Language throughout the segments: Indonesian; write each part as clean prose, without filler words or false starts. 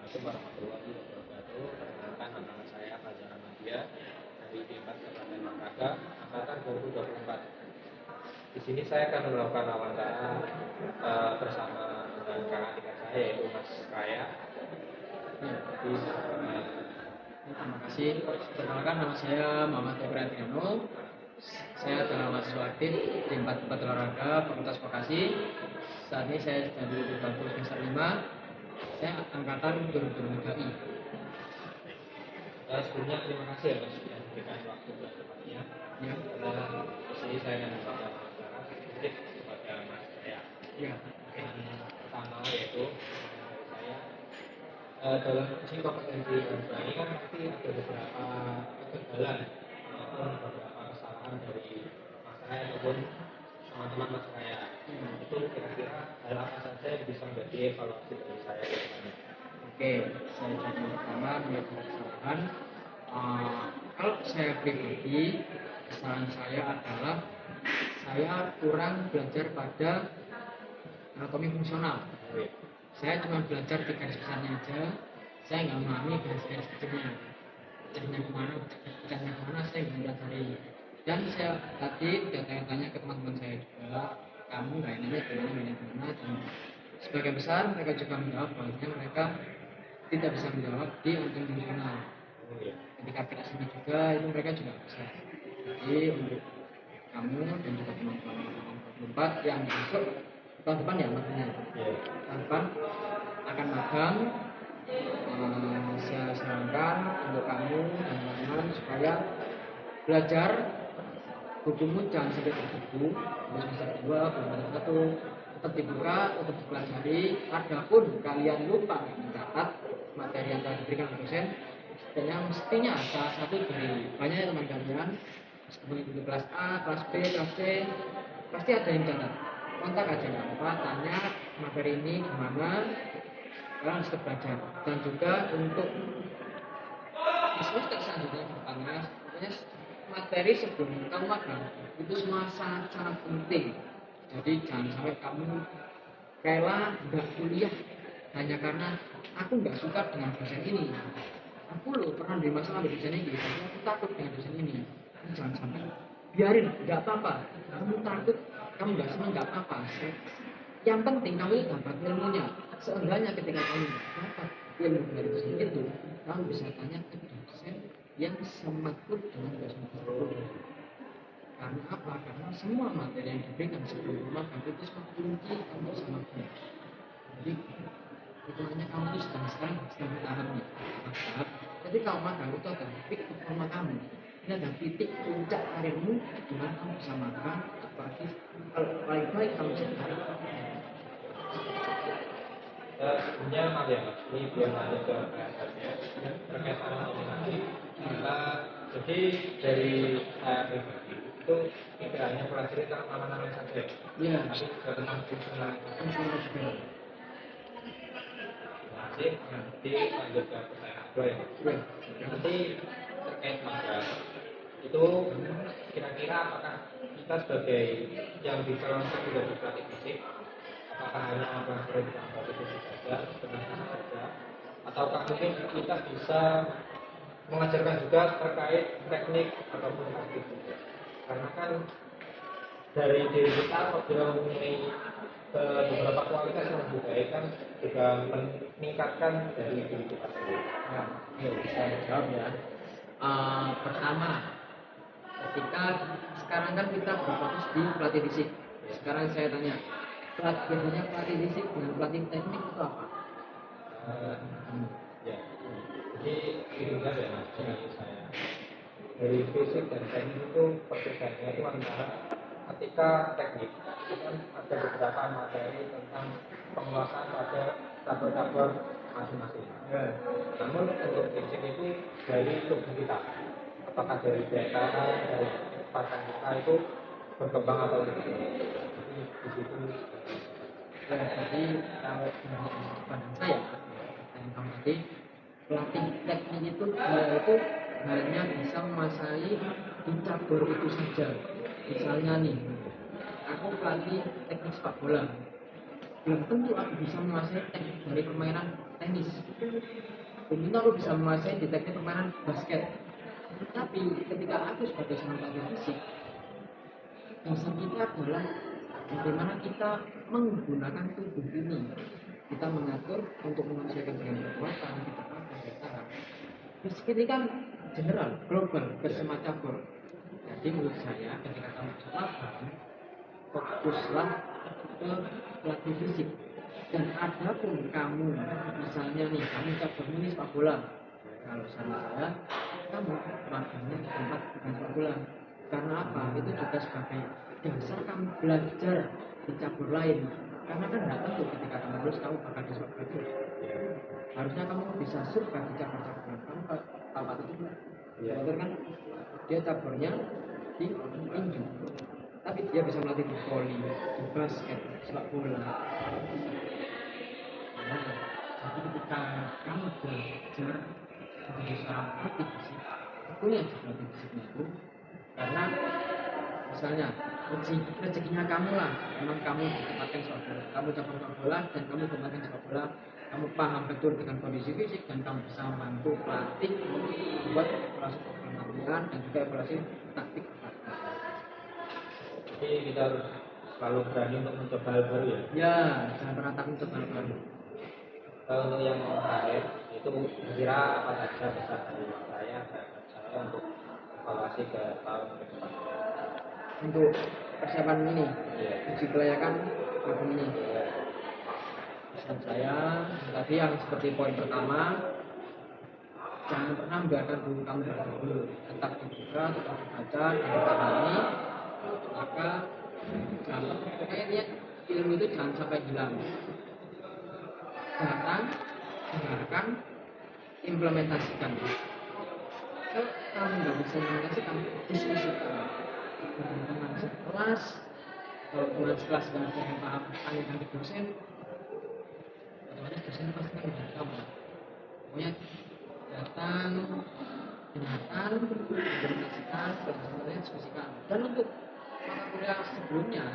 Assalamualaikum warahmatullahi wabarakatuh. Perkenalkan, nama saya Fajar Ahmadiyah dari Tingkat Kabupaten Makassar, angkatan 2024. Di sini saya akan melakukan wawancara bersama dengan kakak tingkat saya yaitu Mas Kaya. Jadi, Terima kasih. Perkenalkan, nama saya Muhammad Teguh Adriano. Saya adalah mahasiswa aktif di 44 Olahraga Fakultas Vokasi. Saat ini saya sedang di bangku semester 5. Saya angkatan 2023 I. sebelumnya terima kasih ya Mas sudah memberikan waktu dan tempatnya. Ya. Di sini saya akan melakukan wawancara sedikit kepada Mas Kaya. Ya. Yang pertama yaitu dari saya dalam uji kompetensi bahasa ini kan pasti ada beberapa kegagalan ataupun beberapa kesalahan dari Mas Kaya ataupun teman-teman Mas Kaya. Itu kira-kira hal apa saja yang bisa menjadi evaluasi dari saya ke depannya. Oke, saya coba pertama melihat kesalahan. Kalau saya pribadi, kesalahan saya adalah saya kurang belajar pada anatomi fungsional. Saya cuma belajar di garis besarnya aja, saya nggak memahami garis-garis kecilnya, pecahnya kemana saya nggak pelajari. Dan saya tadi udah tanya-tanya ke teman-teman saya juga, kamu nggak enaknya gimana, dan sebagian besar mereka juga menjawab bahwa mereka tidak bisa menjawab di anatomi fungsional. Ketika kita sini juga itu mereka juga bisa. Jadi untuk kamu dan juga teman-teman 24 yang masuk tahun depan ya maksudnya tahun depan akan magang, saya sarankan untuk kamu dan teman-teman supaya belajar bukumu jangan sampai terbuku semester 2, semester 1 tetap dibuka, tetap dipelajari. Adapun kalian lupa mencatat materi yang telah diberikan dosen, dan mestinya salah satu dari banyak teman kalian meskipun itu kelas A, kelas B, kelas C, pasti ada yang catat. Kontak aja nggak apa, tanya materi ini gimana, kalian harus belajar. Dan juga untuk di semester selanjutnya ke depannya, pokoknya materi sebelum kamu magang itu semua sangat penting. Jadi jangan sampai kamu rela nggak kuliah hanya karena aku nggak suka dengan dosen ini. Aku loh pernah di masalah di dosen ini, tapi aku takut dengan dosen ini. Jangan sampai, biarin, nggak apa-apa. Kamu takut, kamu nggak senang, nggak apa-apa. Yang penting kamu dapat ilmunya. Seenggaknya ketika kamu dapat ilmu dari dosen itu, kamu bisa tanya ke dosen yang semaklum dengan dosen tersebut. Karena apa? Karena semua materi yang diberikan sebelum magang itu semua kunci kamu bisa magang. Jadi hitungannya kamu itu sekarang sedang tahap nih, tahap. Jadi kalau magang itu adalah titik pertama kamu. Ini adalah titik puncak karirmu di mana kamu bisa magang. Apalagi kalau paling baik kamu bisa tarik. Sebelumnya maaf ya Mas, ini biar lanjut ke PSS terkait nominasi. Jadi dari saya pribadi itu tidak hanya pelajari tentang nama-nama saja, tapi juga tentang fungsional juga. Masih nanti lanjut ke pertanyaan kedua ya Mas. Nanti terkait magang itu kira-kira apakah kita sebagai yang dicalonkan juga di pelatih fisik, apakah hanya mempelajari tentang pelatih fisik saja, tentang fisik saja, ataukah mungkin kita bisa mengajarkan juga terkait teknik ataupun taktik juga. Karena kan dari diri kita apabila mempunyai beberapa kualitas yang lebih baik kan juga meningkatkan dari diri kita sendiri. Nah, bisa jawab ya. Pertama, ketika sekarang kan kita berfokus di pelatih fisik. Sekarang saya tanya, bedanya pelatih fisik dengan pelatih teknik itu apa? Ya, jadi ini ya Mas, dari saya dari fisik dan teknik itu perbedaannya itu antara ketika teknik itu kan ada beberapa materi tentang penguasaan pada tabel-tabel masing-masing. Namun untuk fisik itu dari tubuh kita, apakah dari data dari kecepatan kita itu berkembang atau tidak. Jadi di situ Jadi kalau menurut pandang saya, yang kamu tadi, pelatih teknik itu dia itu hanya bisa menguasai di cabur itu saja. Misalnya nih, aku pelatih teknik sepak bola, belum tentu aku bisa menguasai teknik dari permainan tenis, belum tentu aku bisa menguasai di teknik permainan basket. Tapi ketika aku sebagai seorang pelatih fisik, dasar kita adalah bagaimana kita menggunakan tubuh ini. Kita mengatur untuk menyesuaikan dengan kekuatan, kecepatan, getaran. Fisik ini kan general, global, semua cabur. Jadi menurut saya ketika kamu bisa paham, fokuslah ke pelatih fisik. Dan adapun kamu, misalnya nih, kamu cabangnya ini sepak bola. Kalau saran saya, kamu magangnya di tempat bukan sepak bola. Karena apa? Itu juga sebagai dasar kamu belajar di cabur lain. Karena kan tidak tentu ketika kamu lulus kamu bakal di sepak bola terus. Harusnya kamu bisa survive di cabur-caburan. Kamu tahu apa itu? Betul kan? Dia caburnya di tinju, tapi dia bisa melatih di voli, di basket, sepak bola. Nah, jadi ketika kamu belajar menjadi seorang pelatih fisik, tentunya pelatih fisiknya itu karena misalnya rezekinya kamu lah, memang kamu ditempatkan sepak bola, kamu cabang sepak bola dan kamu ditempatkan sepak bola, kamu paham betul dengan kondisi fisik dan kamu bisa membantu pelatih membuat evaluasi permainan dan juga evaluasi taktik. Jadi kita harus selalu berani untuk mencoba hal baru ya. Ya, jangan pernah takut untuk hal baru. Untuk yang terakhir itu kira apa saja pesan dari saya untuk evaluasi ke tahun ke depan. Untuk persiapan ini, Iya. uji kelayakan tahun ini. Iya. Pesan saya tadi yang seperti poin pertama, jangan pernah membiarkan diri kamu berdulu, tetap dibuka, tetap membaca, dan dipahami. Maka jangan, pokoknya niat ilmu itu jangan sampai hilang. Datang, dengarkan, implementasikan. Kalau kamu nggak bisa implementasikan, diskusikan dengan teman sekelas. Kalau teman sekelas nggak ada yang paham, tanyakan ke dosen. Otomatis dosen pasti tidak kamu. Pokoknya datang, dengarkan, implementasikan, dan sebenarnya diskusikan. Dan untuk mata kuliah sebelumnya,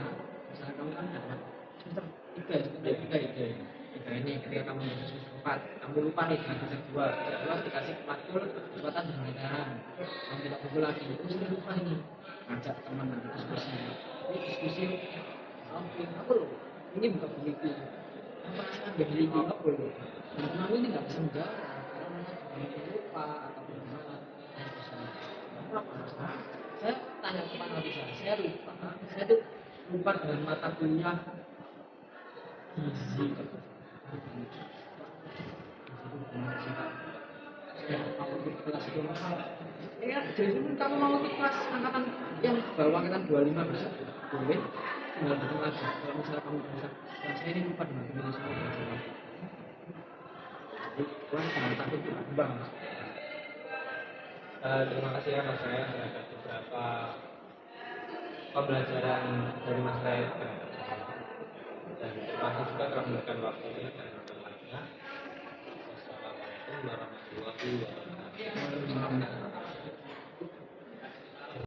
misalnya kamu kan dapat semester 3, semester 3 ini ketika kamu masuk semester 4, kamu lupa nih dengan semester 2 dikasih matkul kekuatan dan pemerintahan, kamu tidak buku lagi, itu sudah lupa ini, ngajak teman nanti diskusi, ini diskusi, apa loh, ini bukan buku, apa nggak miliki apa loh, dan kamu ini nggak bisa menjawab, karena juga lupa atau bagaimana, saya tanya ke Pak Nabisa, saya lupa, saya tuh lupa dengan mata kuliah gizi. Saya mau ikut kelas itu ya, jadi kamu mau ikut kelas angkatan yang bawah angkatan 25 bisa boleh, tinggal datang aja. Kalau misalnya kamu bisa, saya ini lupa dengan Indonesia belajar. Jadi kamu jangan takut berkembang. Terima kasih ya Mas saya ada beberapa pembelajaran dari Mas saya dan terima kasih juga telah memberikan waktunya dan waktunya. Wassalamualaikum warahmatullahi wabarakatuh.